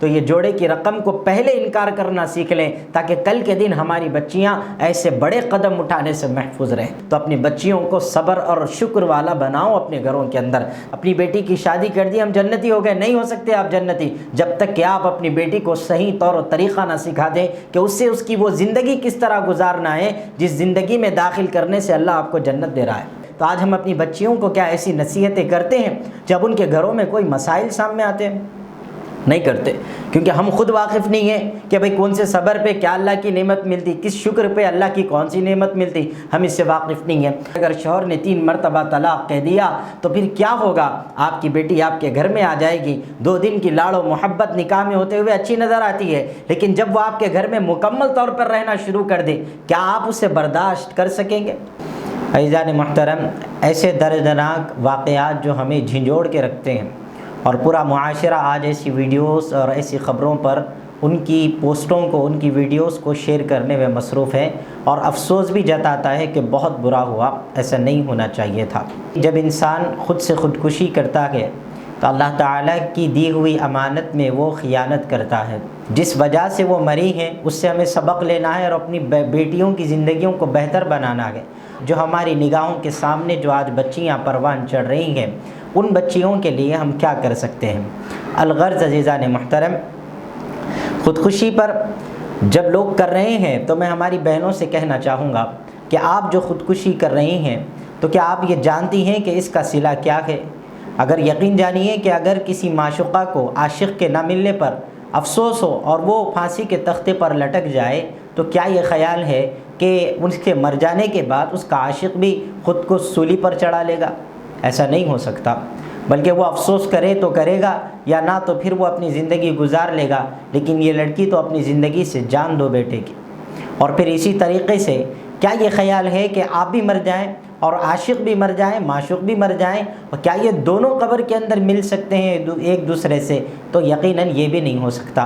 تو یہ جوڑے کی رقم کو پہلے انکار کرنا سیکھ لیں، تاکہ کل کے دن ہماری بچیاں ایسے بڑے قدم اٹھانے سے محفوظ رہیں۔ تو اپنی بچیوں کو صبر اور شکر والا بناؤ اپنے گھروں کے اندر۔ اپنی بیٹی کی شادی کر دی، ہم جنتی ہو گئے، نہیں ہو سکتے آپ جنتی جب تک کہ آپ اپنی بیٹی کو صحیح طور و طریقہ نہ سکھا دیں کہ اس سے اس کی وہ زندگی کس طرح گزارنا ہے جس زندگی میں داخل کرنے سے اللہ آپ کو جنت دے رہا ہے۔ تو آج ہم اپنی بچیوں کو کیا ایسی نصیحتیں کرتے ہیں جب ان کے گھروں میں کوئی مسائل سامنے آتے ہیں؟ نہیں کرتے، کیونکہ ہم خود واقف نہیں ہیں کہ بھئی کون سے صبر پہ کیا اللہ کی نعمت ملتی، کس شکر پہ اللہ کی کون سی نعمت ملتی، ہم اس سے واقف نہیں ہیں۔ اگر شوہر نے 3 مرتبہ طلاق کہہ دیا تو پھر کیا ہوگا؟ آپ کی بیٹی آپ کے گھر میں آ جائے گی، 2 دن کی لاڑ و محبت نکاح میں ہوتے ہوئے اچھی نظر آتی ہے، لیکن جب وہ آپ کے گھر میں مکمل طور پر رہنا شروع کر دے، کیا آپ اسے برداشت کر سکیں گے؟ عزیزان محترم، ایسے دردناک واقعات جو ہمیں جھنجھوڑ کے رکھتے ہیں، اور پورا معاشرہ آج ایسی ویڈیوز اور ایسی خبروں پر ان کی پوسٹوں کو، ان کی ویڈیوز کو شیئر کرنے میں مصروف ہے، اور افسوس بھی جتاتا ہے کہ بہت برا ہوا، ایسا نہیں ہونا چاہیے تھا۔ جب انسان خود سے خودکشی کرتا ہے تو اللہ تعالیٰ کی دی ہوئی امانت میں وہ خیانت کرتا ہے۔ جس وجہ سے وہ مری ہیں اس سے ہمیں سبق لینا ہے اور اپنی بیٹیوں کی زندگیوں کو بہتر بنانا ہے۔ جو ہماری نگاہوں کے سامنے جو آج بچیاں پروان چڑھ رہی ہیں، ان بچیوں کے لیے ہم کیا کر سکتے ہیں؟ الغرض عزیزان محترم، خودکشی پر جب لوگ کر رہے ہیں تو میں ہماری بہنوں سے کہنا چاہوں گا کہ آپ جو خودکشی کر رہی ہیں تو کیا آپ یہ جانتی ہیں کہ اس کا صلہ کیا ہے؟ اگر یقین جانیے کہ اگر کسی معشوقہ کو عاشق کے نہ ملنے پر افسوس ہو اور وہ پھانسی کے تختے پر لٹک جائے، تو کیا یہ خیال ہے کہ اس کے مر جانے کے بعد اس کا عاشق بھی خود کو سولی پر چڑھا لے گا؟ ایسا نہیں ہو سکتا، بلکہ وہ افسوس کرے تو کرے گا، یا نہ تو پھر وہ اپنی زندگی گزار لے گا، لیکن یہ لڑکی تو اپنی زندگی سے جان دو بیٹے کی۔ اور پھر اسی طریقے سے کیا یہ خیال ہے کہ آپ بھی مر جائیں اور عاشق بھی مر جائیں، معشوق بھی مر جائیں، اور کیا یہ دونوں قبر کے اندر مل سکتے ہیں ایک دوسرے سے؟ تو یقیناً یہ بھی نہیں ہو سکتا۔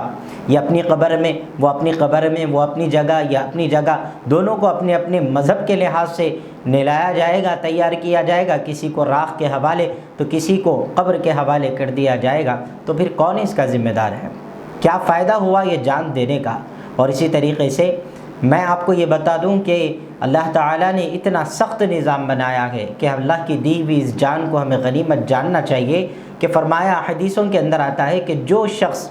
یہ اپنی قبر میں، وہ اپنی قبر میں، وہ اپنی جگہ یا اپنی جگہ، دونوں کو اپنے اپنے مذہب کے لحاظ سے نہلایا جائے گا، تیار کیا جائے گا، کسی کو راکھ کے حوالے تو کسی کو قبر کے حوالے کر دیا جائے گا۔ تو پھر کون اس کا ذمہ دار ہے؟ کیا فائدہ ہوا یہ جان دینے کا؟ اور اسی طریقے سے میں آپ کو یہ بتا دوں کہ اللہ تعالیٰ نے اتنا سخت نظام بنایا ہے کہ اللہ کی دی ہوئی اس جان کو ہمیں غنیمت جاننا چاہیے، کہ فرمایا، حدیثوں کے اندر آتا ہے کہ جو شخص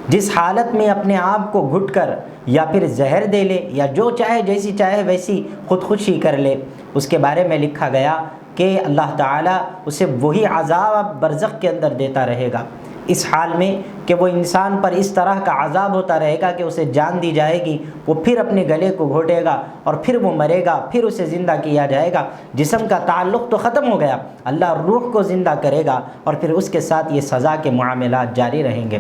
جس حالت میں اپنے آپ کو گھٹ کر یا پھر زہر دے لے یا جو چاہے جیسی چاہے ویسی خودکشی کر لے، اس کے بارے میں لکھا گیا کہ اللہ تعالیٰ اسے وہی عذاب برزخ کے اندر دیتا رہے گا، اس حال میں کہ وہ انسان پر اس طرح کا عذاب ہوتا رہے گا کہ اسے جان دی جائے گی، وہ پھر اپنے گلے کو گھوٹے گا اور پھر وہ مرے گا، پھر اسے زندہ کیا جائے گا۔ جسم کا تعلق تو ختم ہو گیا، اللہ روح کو زندہ کرے گا اور پھر اس کے ساتھ یہ سزا کے معاملات جاری رہیں گے۔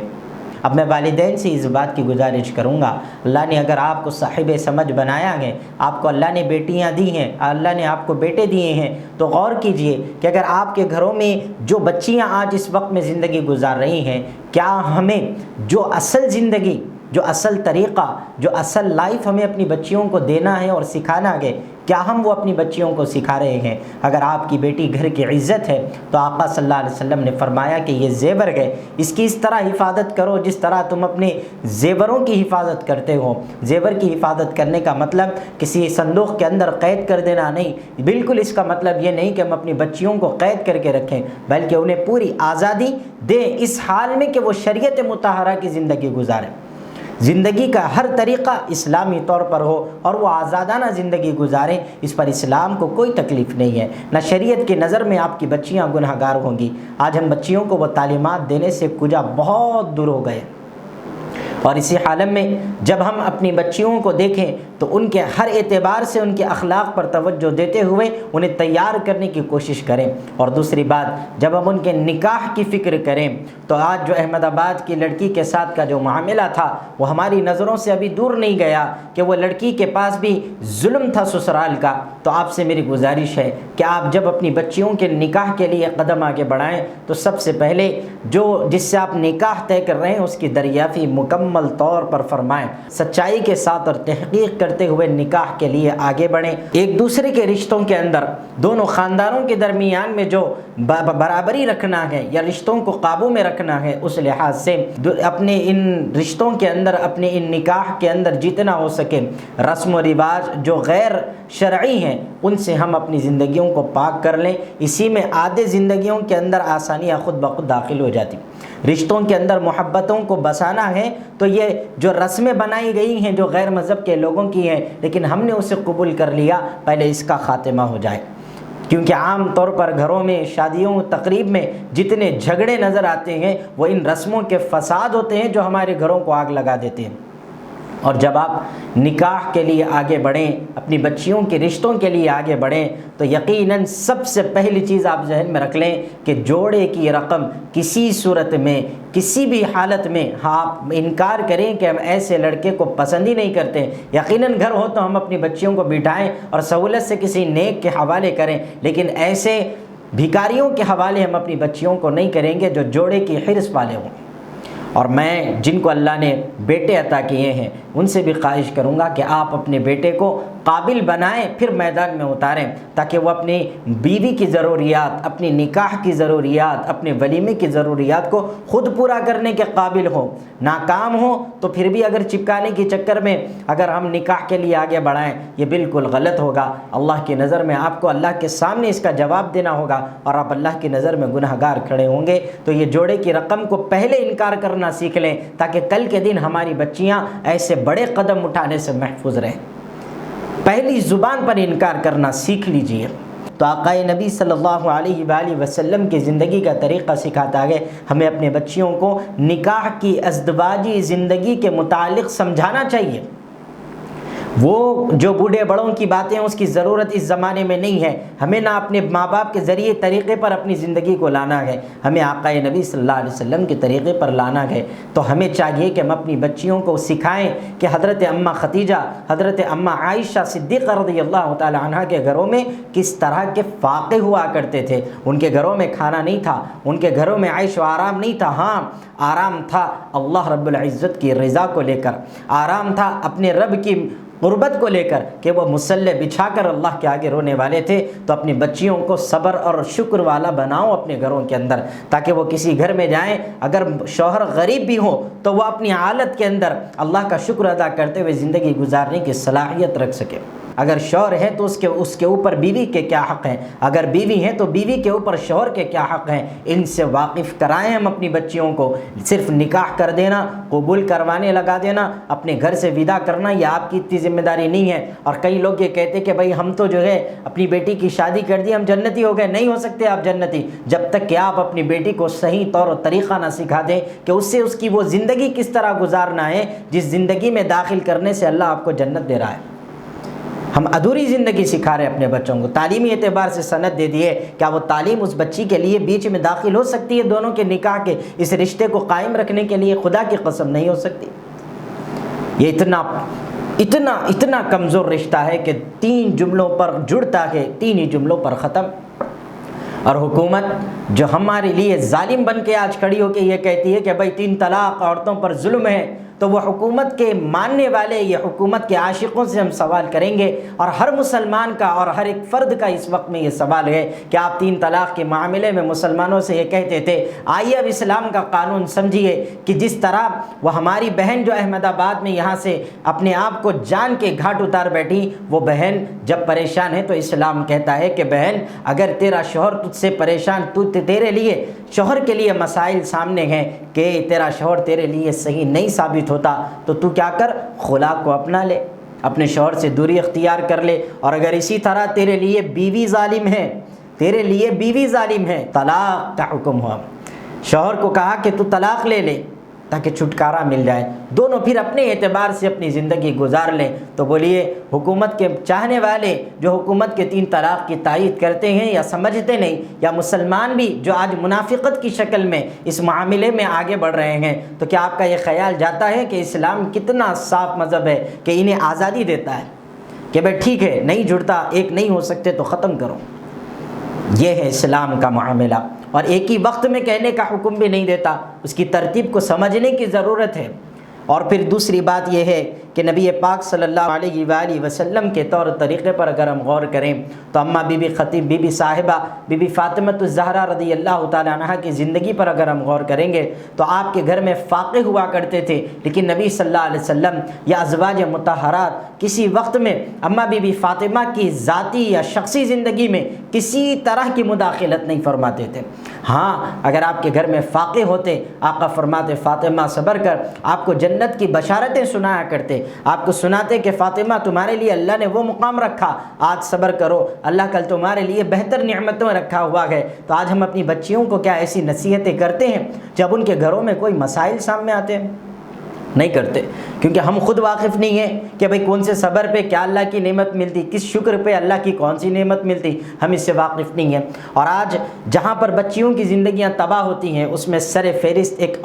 اب میں والدین سے اس بات کی گزارش کروں گا، اللہ نے اگر آپ کو صاحب سمجھ بنایا ہے، آپ کو اللہ نے بیٹیاں دی ہیں، اللہ نے آپ کو بیٹے دیے ہیں، تو غور کیجئے کہ اگر آپ کے گھروں میں جو بچیاں آج اس وقت میں زندگی گزار رہی ہیں، کیا ہمیں جو اصل زندگی، جو اصل طریقہ، جو اصل لائف ہمیں اپنی بچیوں کو دینا ہے اور سکھانا ہے، کیا ہم وہ اپنی بچیوں کو سکھا رہے ہیں؟ اگر آپ کی بیٹی گھر کی عزت ہے تو آقا صلی اللہ علیہ وسلم نے فرمایا کہ یہ زیور ہے، اس کی اس طرح حفاظت کرو جس طرح تم اپنے زیوروں کی حفاظت کرتے ہو۔ زیور کی حفاظت کرنے کا مطلب کسی صندوق کے اندر قید کر دینا نہیں، بالکل اس کا مطلب یہ نہیں کہ ہم اپنی بچیوں کو قید کر کے رکھیں، بلکہ انہیں پوری آزادی دیں اس حال میں کہ وہ شریعت مطہرہ کی زندگی گزاریں، زندگی کا ہر طریقہ اسلامی طور پر ہو اور وہ آزادانہ زندگی گزاریں۔ اس پر اسلام کو کوئی تکلیف نہیں ہے، نہ شریعت کی نظر میں آپ کی بچیاں گناہ گار ہوں گی۔ آج ہم بچیوں کو وہ تعلیمات دینے سے کجا بہت دور ہو گئے، اور اسی حالت میں جب ہم اپنی بچیوں کو دیکھیں تو ان کے ہر اعتبار سے ان کے اخلاق پر توجہ دیتے ہوئے انہیں تیار کرنے کی کوشش کریں۔ اور دوسری بات، جب ہم ان کے نکاح کی فکر کریں تو آج جو احمد آباد کی لڑکی کے ساتھ کا جو معاملہ تھا وہ ہماری نظروں سے ابھی دور نہیں گیا کہ وہ لڑکی کے پاس بھی ظلم تھا سسرال کا۔ تو آپ سے میری گزارش ہے کہ آپ جب اپنی بچیوں کے نکاح کے لیے قدم آگے بڑھائیں تو سب سے پہلے جس سے آپ نکاح طے کر رہے ہیں اس کی دریافی مکمل مکمل طور پر فرمائیں، سچائی کے ساتھ اور تحقیق کرتے ہوئے نکاح کے لیے آگے بڑھیں۔ ایک دوسرے کے رشتوں کے اندر دونوں خاندانوں کے درمیان میں جو برابری رکھنا ہے یا رشتوں کو قابو میں رکھنا ہے، اس لحاظ سے اپنے ان رشتوں کے اندر، اپنے ان نکاح کے اندر جتنا ہو سکے رسم و رواج جو غیر شرعی ہیں ان سے ہم اپنی زندگیوں کو پاک کر لیں۔ اسی میں آدھے زندگیوں کے اندر آسانیاں خود بخود داخل ہو جاتی۔ رشتوں کے اندر محبتوں کو بسانا ہے تو یہ جو رسمیں بنائی گئی ہیں جو غیر مذہب کے لوگوں کی ہیں لیکن ہم نے اسے قبول کر لیا، پہلے اس کا خاتمہ ہو جائے۔ کیونکہ عام طور پر گھروں میں، شادیوں، تقریب میں جتنے جھگڑے نظر آتے ہیں وہ ان رسموں کے فساد ہوتے ہیں جو ہمارے گھروں کو آگ لگا دیتے ہیں۔ اور جب آپ نکاح کے لیے آگے بڑھیں، اپنی بچیوں کے رشتوں کے لیے آگے بڑھیں تو یقیناً سب سے پہلی چیز آپ ذہن میں رکھ لیں کہ جوڑے کی رقم کسی صورت میں، کسی بھی حالت میں آپ انکار کریں کہ ہم ایسے لڑکے کو پسند ہی نہیں کرتے۔ یقیناً گھر ہو تو ہم اپنی بچیوں کو بٹھائیں اور سہولت سے کسی نیک کے حوالے کریں، لیکن ایسے بھکاریوں کے حوالے ہم اپنی بچیوں کو نہیں کریں گے جو جوڑے کی حرص والے ہوں۔ اور میں جن کو اللہ نے بیٹے عطا کیے ہیں ان سے بھی خواہش کروں گا کہ آپ اپنے بیٹے کو قابل بنائیں، پھر میدان میں اتاریں تاکہ وہ اپنی بیوی کی ضروریات، اپنی نکاح کی ضروریات، اپنے ولیمے کی ضروریات کو خود پورا کرنے کے قابل ہو۔ ناکام ہو تو پھر بھی اگر چپکانے کے چکر میں اگر ہم نکاح کے لیے آگے بڑھائیں یہ بالکل غلط ہوگا۔ اللہ کی نظر میں آپ کو اللہ کے سامنے اس کا جواب دینا ہوگا اور آپ اللہ کی نظر میں گناہ گار کھڑے ہوں گے۔ تو یہ جوڑے کی رقم کو پہلے انکار کرنا سیکھ لیں تاکہ کل کے دن ہماری بچیاں ایسے بڑے قدم اٹھانے سے محفوظ رہیں۔ پہلی زبان پر انکار کرنا سیکھ لیجئے۔ تو آقا نبی صلی اللہ علیہ وآلہ وسلم کی زندگی کا طریقہ سکھاتا ہے، ہمیں اپنے بچیوں کو نکاح کی ازدواجی زندگی کے متعلق سمجھانا چاہیے۔ وہ جو بوڑھے بڑوں کی باتیں اس کی ضرورت اس زمانے میں نہیں ہے۔ ہمیں نہ اپنے ماں باپ کے ذریعے طریقے پر اپنی زندگی کو لانا ہے، ہمیں آقا نبی صلی اللہ علیہ وسلم کے طریقے پر لانا ہے۔ تو ہمیں چاہیے کہ ہم اپنی بچیوں کو سکھائیں کہ حضرت اماں خدیجہ، حضرت اماں عائشہ صدیقہ رضی اللہ تعالی عنہ کے گھروں میں کس طرح کے فاقے ہوا کرتے تھے۔ ان کے گھروں میں کھانا نہیں تھا، ان کے گھروں میں عیش و آرام نہیں تھا، ہاں آرام تھا اللہ رب العزت کی رضا کو لے کر، آرام تھا اپنے رب کی قربت کو لے کر کہ وہ مصلی بچھا کر اللہ کے آگے رونے والے تھے۔ تو اپنی بچیوں کو صبر اور شکر والا بناؤ اپنے گھروں کے اندر تاکہ وہ کسی گھر میں جائیں، اگر شوہر غریب بھی ہو تو وہ اپنی حالت کے اندر اللہ کا شکر ادا کرتے ہوئے زندگی گزارنے کی صلاحیت رکھ سکے۔ اگر شوہر ہے تو اس کے اوپر بیوی کے کیا حق ہیں، اگر بیوی ہے تو بیوی کے اوپر شوہر کے کیا حق ہیں، ان سے واقف کرائیں ہم اپنی بچیوں کو۔ صرف نکاح کر دینا، قبول کروانے لگا دینا، اپنے گھر سے ودا کرنا یہ آپ کی اتنی ذمہ داری نہیں ہے۔ اور کئی لوگ یہ کہتے کہ بھائی ہم تو جو ہے اپنی بیٹی کی شادی کر دی ہم جنتی ہو گئے۔ نہیں ہو سکتے آپ جنتی جب تک کہ آپ اپنی بیٹی کو صحیح طور و طریقہ نہ سکھا دیں کہ اس سے اس کی وہ زندگی کس طرح گزارنا ہے جس زندگی میں داخل کرنے سے اللہ آپ کو جنت دے رہا ہے۔ ہم ادھوری زندگی سکھا رہے ہیں اپنے بچوں کو، تعلیمی اعتبار سے سند دے دیے، کیا وہ تعلیم اس بچی کے لیے بیچ میں داخل ہو سکتی ہے؟ دونوں کے نکاح کے اس رشتے کو قائم رکھنے کے لیے خدا کی قسم نہیں ہو سکتی۔ یہ اتنا کمزور رشتہ ہے کہ 3 جملوں پر جڑتا ہے، 3 ہی جملوں پر ختم۔ اور حکومت جو ہمارے لیے ظالم بن کے آج کھڑی ہو کے یہ کہتی ہے کہ بھائی 3 طلاق عورتوں پر ظلم ہے، تو وہ حکومت کے ماننے والے، یہ حکومت کے عاشقوں سے ہم سوال کریں گے، اور ہر مسلمان کا اور ہر ایک فرد کا اس وقت میں یہ سوال ہے کہ آپ 3 طلاق کے معاملے میں مسلمانوں سے یہ کہتے تھے، آئیے اب اسلام کا قانون سمجھیے کہ جس طرح وہ ہماری بہن جو احمد آباد میں یہاں سے اپنے آپ کو جان کے گھاٹ اتار بیٹھی، وہ بہن جب پریشان ہے تو اسلام کہتا ہے کہ بہن اگر تیرا شوہر تجھ سے پریشان، تیرے لیے شوہر کے لیے مسائل سامنے ہیں کہ تیرا شوہر تیرے لیے صحیح نہیں ثابت ہوتا، تو تو کیا کر، خلا کو اپنا لے، اپنے شوہر سے دوری اختیار کر لے۔ اور اگر اسی طرح تیرے لیے بیوی ظالم ہے، تیرے لیے بیوی ظالم ہے، طلاق کا حکم ہوا، شوہر کو کہا کہ تو طلاق لے لے تاکہ چھٹکارا مل جائے، دونوں پھر اپنے اعتبار سے اپنی زندگی گزار لیں۔ تو بولیے حکومت کے چاہنے والے جو حکومت کے 3 طلاق کی تائید کرتے ہیں یا سمجھتے نہیں، یا مسلمان بھی جو آج منافقت کی شکل میں اس معاملے میں آگے بڑھ رہے ہیں، تو کیا آپ کا یہ خیال جاتا ہے کہ اسلام کتنا صاف مذہب ہے کہ انہیں آزادی دیتا ہے کہ بھائی ٹھیک ہے نہیں جڑتا، ایک نہیں ہو سکتے تو ختم کرو؟ یہ ہے اسلام کا معاملہ۔ اور ایک ہی وقت میں کہنے کا حکم بھی نہیں دیتا، اس کی ترتیب کو سمجھنے کی ضرورت ہے۔ اور پھر دوسری بات یہ ہے کہ نبی پاک صلی اللہ علیہ وآلہ وسلم کے طور طریقے پر اگر ہم غور کریں تو اماں بی بی خطیب، بی بی صاحبہ، بی بی فاطمۃ الزہرا رضی اللہ تعالیٰ عنہ کی زندگی پر اگر ہم غور کریں گے تو آپ کے گھر میں فاقے ہوا کرتے تھے، لیکن نبی صلی اللہ علیہ وسلم یا ازواج مطہرات کسی وقت میں اماں بی بی فاطمہ کی ذاتی یا شخصی زندگی میں کسی طرح کی مداخلت نہیں فرماتے تھے۔ ہاں، اگر آپ کے گھر میں فاقے ہوتے، آقا فرماتے فاطمہ صبر کر، آپ کو جنت کی بشارتیں سنایا کرتے، آپ کو سناتے کہ فاطمہ تمہارے لیے اللہ نے وہ مقام رکھا، آج صبر کرو، اللہ کل تمہارے لیے بہتر نعمتوں رکھا ہوا ہے۔ تو آج ہم اپنی بچیوں کو کیا ایسی نصیحتیں کرتے ہیں جب ان کے گھروں میں کوئی مسائل سامنے آتے ہیں؟ نہیں کرتے، کیونکہ ہم خود واقف نہیں ہیں کہ بھئی کون سے صبر پہ کیا اللہ کی نعمت ملتی، کس شکر پہ اللہ کی کون سی نعمت ملتی، ہم اس سے واقف نہیں ہیں۔ اور آج جہاں پر بچیوں کی زندگیاں تباہ ہوتی ہیں اس میں سر فہرست ایک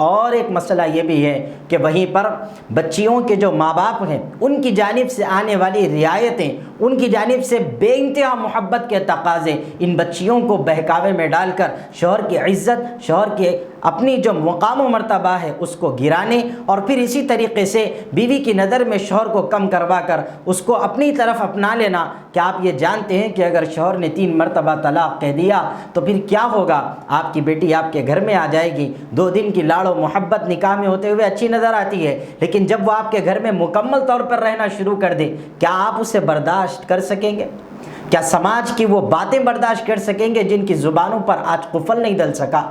مسئلہ یہ بھی ہے کہ وہیں پر بچیوں کے جو ماں باپ ہیں ان کی جانب سے آنے والی رعایتیں، ان کی جانب سے بے انتہا محبت کے تقاضے ان بچیوں کو بہکاوے میں ڈال کر شوہر کی عزت، شوہر کے اپنی جو مقام و مرتبہ ہے اس کو گرانے، اور پھر اسی طریقے سے بیوی کی نظر میں شوہر کو کم کروا کر اس کو اپنی طرف اپنا لینا۔ کیا آپ یہ جانتے ہیں کہ اگر شوہر نے 3 مرتبہ طلاق کہہ دیا تو پھر کیا ہوگا؟ آپ کی بیٹی آپ کے گھر میں آ جائے گی، 2 دن کی لاڑ و محبت نکاح میں ہوتے ہوئے اچھی نظر آتی ہے، لیکن جب وہ آپ کے گھر میں مکمل طور پر رہنا شروع کر دے، کیا آپ اسے برداشت کر سکیں گے؟ کیا سماج کی وہ باتیں برداشت کر سکیں گے جن کی زبانوں پر آج قفل نہیں ڈل سکا؟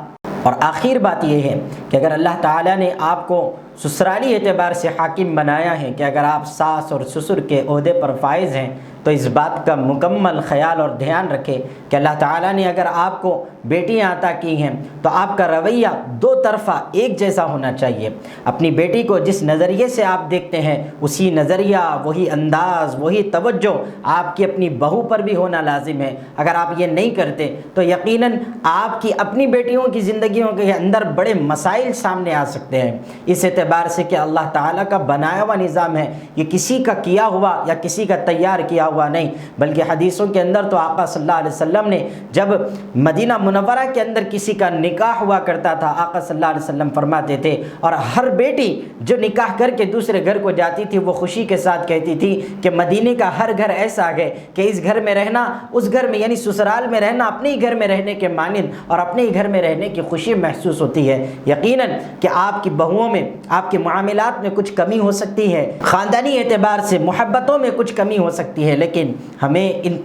اور آخر بات یہ ہے کہ اگر اللہ تعالیٰ نے آپ کو سسرالی اعتبار سے حاکم بنایا ہے کہ اگر آپ ساس اور سسر کے عہدے پر فائز ہیں تو اس بات کا مکمل خیال اور دھیان رکھے کہ اللہ تعالیٰ نے اگر آپ کو بیٹیاں عطا کی ہیں تو آپ کا رویہ 2 طرفہ ایک جیسا ہونا چاہیے۔ اپنی بیٹی کو جس نظریے سے آپ دیکھتے ہیں اسی نظریہ، وہی انداز، وہی توجہ آپ کی اپنی بہو پر بھی ہونا لازم ہے۔ اگر آپ یہ نہیں کرتے تو یقیناً آپ کی اپنی بیٹیوں کی زندگیوں کے اندر بڑے مسائل سامنے آ سکتے ہیں، اس اعتبار سے کہ اللہ تعالیٰ کا بنایا ہوا نظام ہے، یہ کسی کا کیا ہوا یا کسی کا تیار کیا ہوا نہیں، بلکہ حدیثوں کے اندر تو آقا صلی اللہ علیہ وسلم نے جب مدینہ منورہ کے اندر کسی کا نکاح ہوا کرتا تھا، آقا صلی اللہ علیہ وسلم فرماتے تھے، اور ہر بیٹی جو نکاح کر کے دوسرے گھر کو جاتی تھی وہ خوشی کے ساتھ کہتی تھی کہ مدینے کا ہر گھر ایسا ہے کہ اس گھر میں رہنا، اس گھر میں یعنی سسرال میں رہنا اپنے ہی گھر میں رہنے کے مانند اور اپنے ہی گھر میں رہنے کی خوشی محسوس ہوتی ہے۔ یقیناً کہ آپ کی بہوؤں میں، آپ کے معاملات میں کچھ کمی ہو سکتی ہے، خاندانی اعتبار سے محبتوں میں کچھ کمی ہو سکتی ہے، لیکن ہمیں ان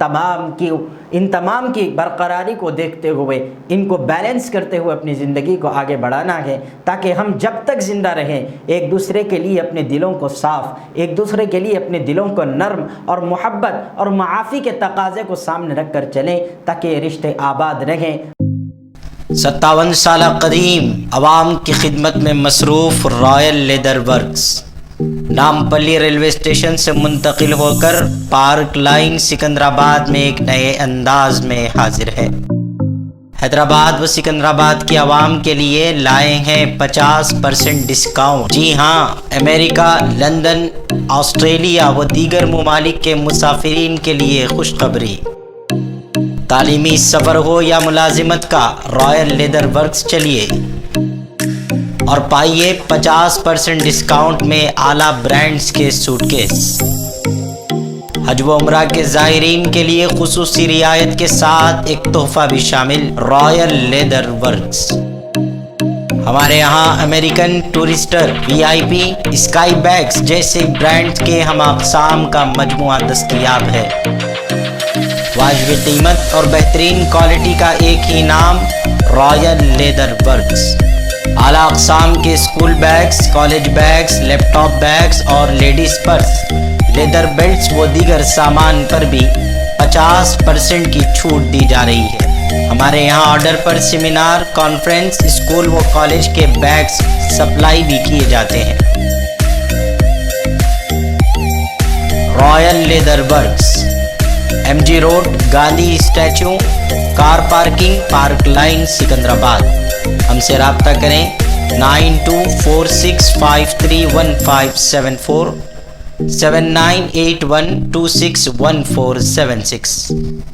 تمام کی برقراری کو دیکھتے ہوئے، ان کو بیلنس کرتے ہوئے اپنی زندگی کو آگے بڑھانا ہے، تاکہ ہم جب تک زندہ رہیں ایک دوسرے کے لیے اپنے دلوں کو صاف، ایک دوسرے کے لیے اپنے دلوں کو نرم اور محبت اور معافی کے تقاضے کو سامنے رکھ کر چلیں تاکہ یہ رشتے آباد رہیں۔ 57 سالہ قدیم عوام کی خدمت میں مصروف Royal leather works Nampally railway station سے منتقل ہو کر پارک لائن سکندرآباد میں ایک نئے انداز میں حاضر ہے۔ حیدرآباد و سکندرآباد کی عوام کے لیے لائے ہیں 50% ڈسکاؤنٹ۔ جی ہاں، امریکہ، لندن، آسٹریلیا و دیگر ممالک کے مسافرین کے لیے خوشخبری۔ تعلیمی سفر ہو یا ملازمت کا، رائل لیدر ورکس چلیے اور پائیے 50% ڈسکاؤنٹ میں اعلیٰ برانڈز کے سوٹ کیس۔ حج و عمرہ کے زائرین کے لیے خصوصی رعایت کے ساتھ ایک تحفہ بھی شامل، رائل لیدر ورکس۔ ہمارے یہاں American Tourister, VIP، sky bags جیسے برانڈ کے ہم اقسام کا مجموعہ دستیاب ہے۔ واجب قیمت اور بہترین کوالٹی کا ایک ہی نام، رائل لیدر ورکس۔ اعلیٰ اقسام کے اسکول بیگز، کالج بیگز، لیپ ٹاپ بیگز اور لیڈیز پرس، لیدر بیلٹس و دیگر سامان پر بھی 50% کی چھوٹ دی جا رہی ہے۔ ہمارے یہاں آرڈر پر سیمینار، کانفرنس، اسکول و کالج کے بیگز سپلائی بھی کیے جاتے ہیں۔ Royal leather works, MG road, Gandhi statue, car parking, park line, Secunderabad. ہم سے رابطہ کریں 9246531574 7981261476۔